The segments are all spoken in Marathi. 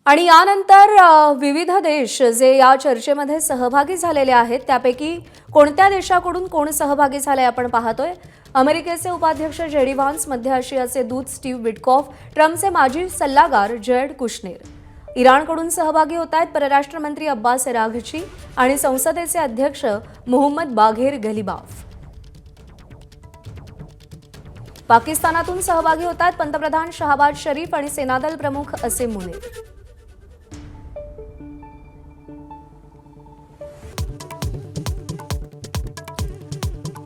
आणि यानंतर विविध देश जे या चर्चेमध्ये सहभागी झालेले आहेत त्यापैकी कोणत्या देशाकडून कोण सहभागी झाले आपण पाहतोय। अमेरिकेचे उपाध्यक्ष जेडी व्हान्स, मध्य आशियाचे दूत स्टीव्ह विटकॉफ, ट्रम्पचे माजी सल्लागार जेरेड कुशनेर, इराणकडून सहभागी होत आहेत परराष्ट्र मंत्री अब्बास अराघची आणि संसदेचे अध्यक्ष मोहम्मद बाघेर गलिबाफ। पाकिस्तानातून सहभागी होत आहेत पंतप्रधान शहबाज शरीफ आणि सेनादल प्रमुख असीम मुनीर।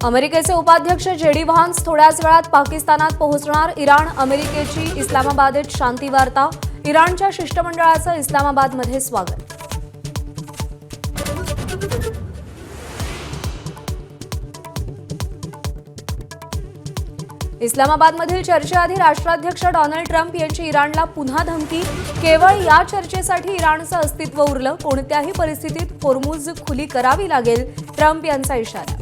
अमेरिकेचे उपाध्यक्ष जेडी व्हान्स थोड्याच वेळात पाकिस्तानात पोहोचणार। इराण अमेरिकेची इस्लामाबादेत शांती वार्ता, इराणच्या शिष्टमंडळाचं इस्लामाबादमध्ये स्वागत। इस्लामाबादमधील चर्चेआधी राष्ट्राध्यक्ष डोनाल्ड ट्रम्प यांची इराणला पुन्हा धमकी, केवळ या चर्चेसाठी इराणचं अस्तित्व उरलं, कोणत्याही परिस्थितीत होर्मुझ खुली करावी लागेल, ट्रम्प यांचा इशारा।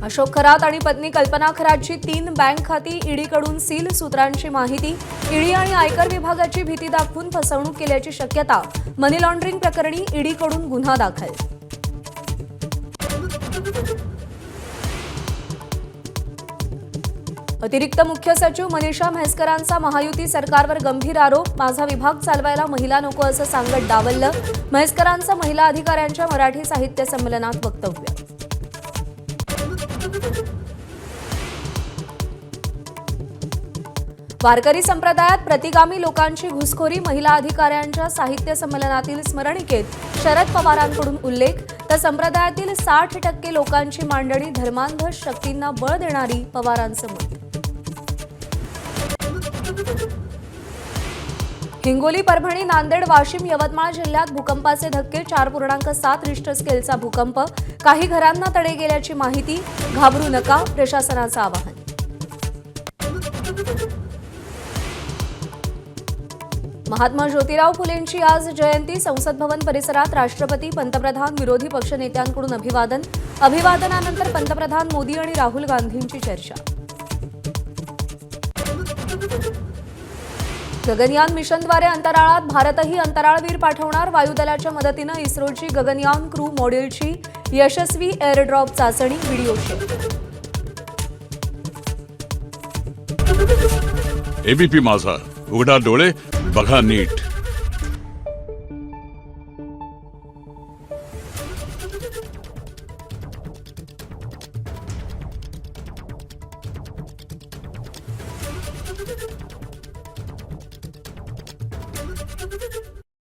अशोक खरात आणि पत्नी कल्पना खरातची 3 बँक खाती ईडीकडून सील, सूत्रांची माहिती। ईडी आणि आयकर विभागाची भीती दाखवून फसवणूक केल्याची शक्यता, मनी लॉन्ड्रिंग प्रकरणी ईडीकडून गुन्हा दाखल। अतिरिक्त मुख्य सचिव मनीषा म्हैसकरांचा महायुती सरकारवर गंभीर आरोप, माझा विभाग चालवायला महिला नको असं सांगत डावललं। म्हैसकरांचं महिला अधिकाऱ्यांच्या मराठी साहित्य संमेलनात वक्तव्य। वारकरी संप्रदायात प्रतिगामी लोकांची घुसखोरी, महिला अधिकाऱ्यांच्या साहित्य संमेलनातील स्मरणिकेत शरद पवारांकडून उल्लेख, तर संप्रदायातील 60% लोकांची मांडणी धर्मांध शक्तींना बळ देणारी, पवारांचं मत। हिंगोली, परभणी, नांदेड, वाशिम, यवतमाळ जिल्ह्यात भूकंपाचे धक्के, 4.7 रिश्टर स्केलचा भूकंप, काही घरांना तडे गेल्याची माहिती, घाबरू नका, प्रशासनाचं आवाहन। महात्मा ज्योतिराव फुलेंची आज जयंती, संसद भवन परिसरात राष्ट्रपती, पंतप्रधान, विरोधी पक्षनेत्यांकडून अभिवादन, अभिवादनानंतर पंतप्रधान मोदी आणि राहुल गांधींची चर्चा। गगनयान मिशनद्वारे अंतराळात भारतही अंतराळवीर पाठवणार, वायुदलाच्या मदतीनं इस्रोची गगनयान क्रू मॉड्यूलची यशस्वी एअरड्रॉप चाचणी, व्हिडिओ शेअर। एबीपी माझा, उघडा डोळे बघा नीट।